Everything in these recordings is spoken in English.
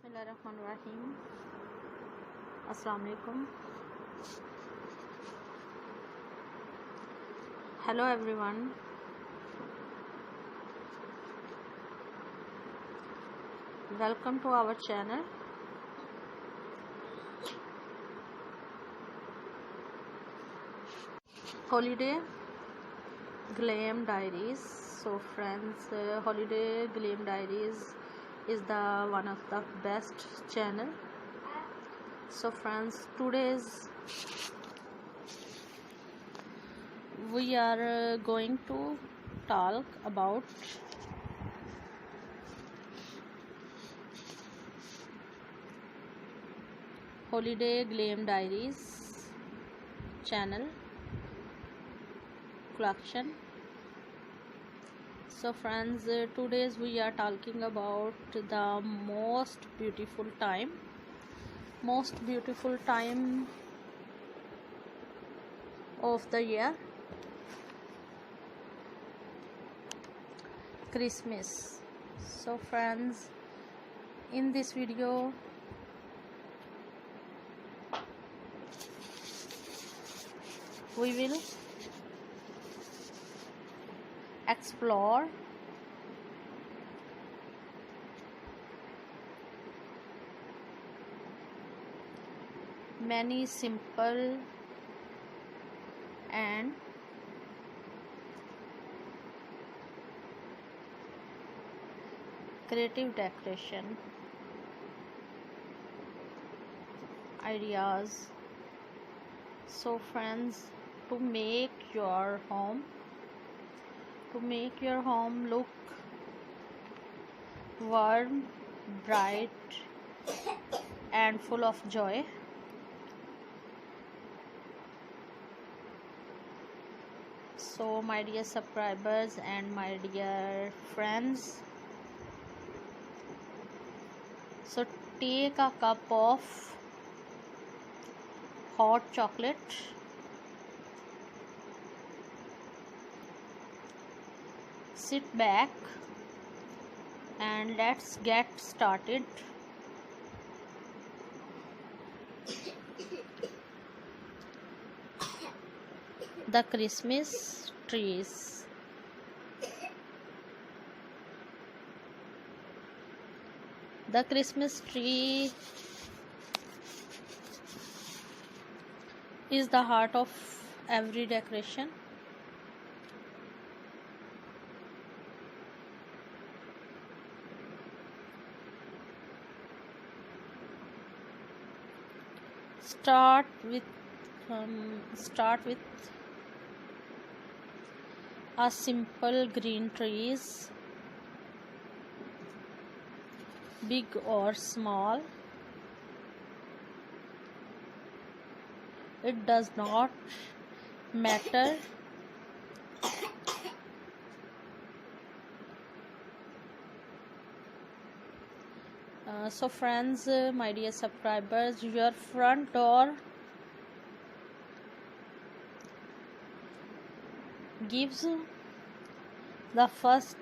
Bismillahirrahmanirrahim. Assalamu alaikum. Hello everyone. Welcome to our channel. Holiday Glam Diaries. So friends, Holiday Glam Diaries is the one of the best channel. So friends, today's we are going to talk about Holiday Glam Diaries channel collection. So friends, today's we are talking about the most beautiful time of the year, Christmas. So friends, in this video we will explore many simple and creative decoration ideas. So friends, to make your home look warm, bright and full of joy. So my dear subscribers and my dear friends, so take a cup of hot chocolate, sit back and let's get started. The Christmas trees. The Christmas tree is the heart of every decoration. Start with a simple green trees, big or small. It does not matter. So friends, my dear subscribers, your front door gives the first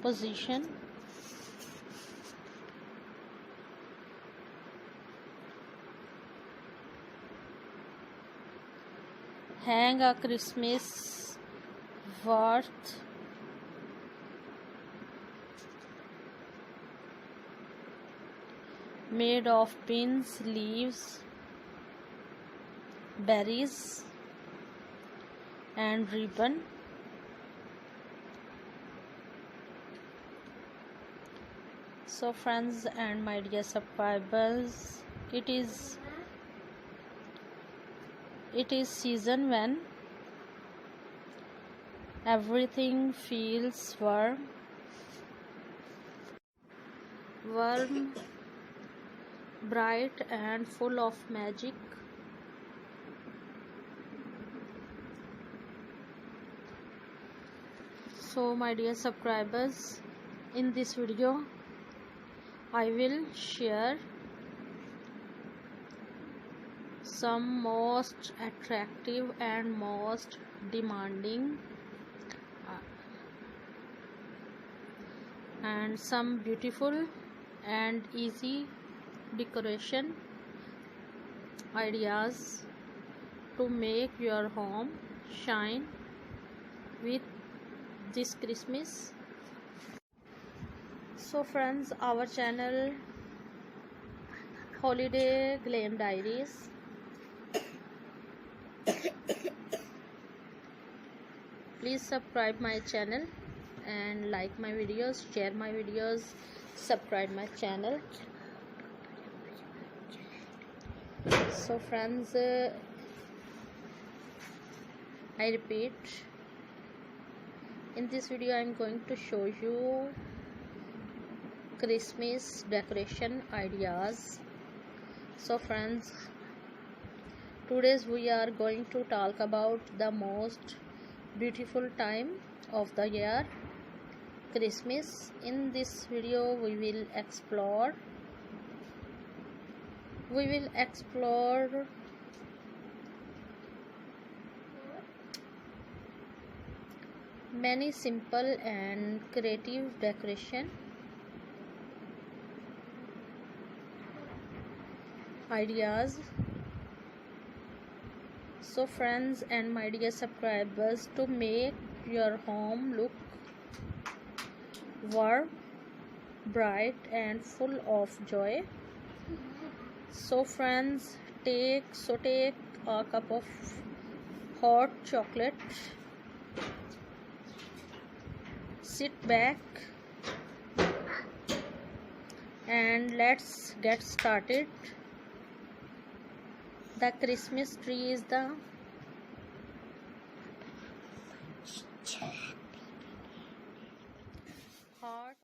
position. Hang a Christmas wreath made of pins, leaves, berries and ribbon. So friends and my dear subscribers, it is season when everything feels warm, bright and full of magic. So my dear subscribers, in this video I will share some most attractive and most demanding and some beautiful and easy decoration ideas to make your home shine with this Christmas. So friends, our channel Holiday Glam Diaries. Please subscribe my channel and like my videos, share my videos, subscribe my channel. So friends, I repeat, in this video I am going to show you Christmas decoration ideas. So friends, today we are going to talk about the most beautiful time of the year, Christmas. In this video we will explore many simple and creative decoration ideas. So friends and my dear subscribers, to make your home look warm, bright and full of joy. So friends, take a cup of hot chocolate, sit back and let's get started. The Christmas tree is the heart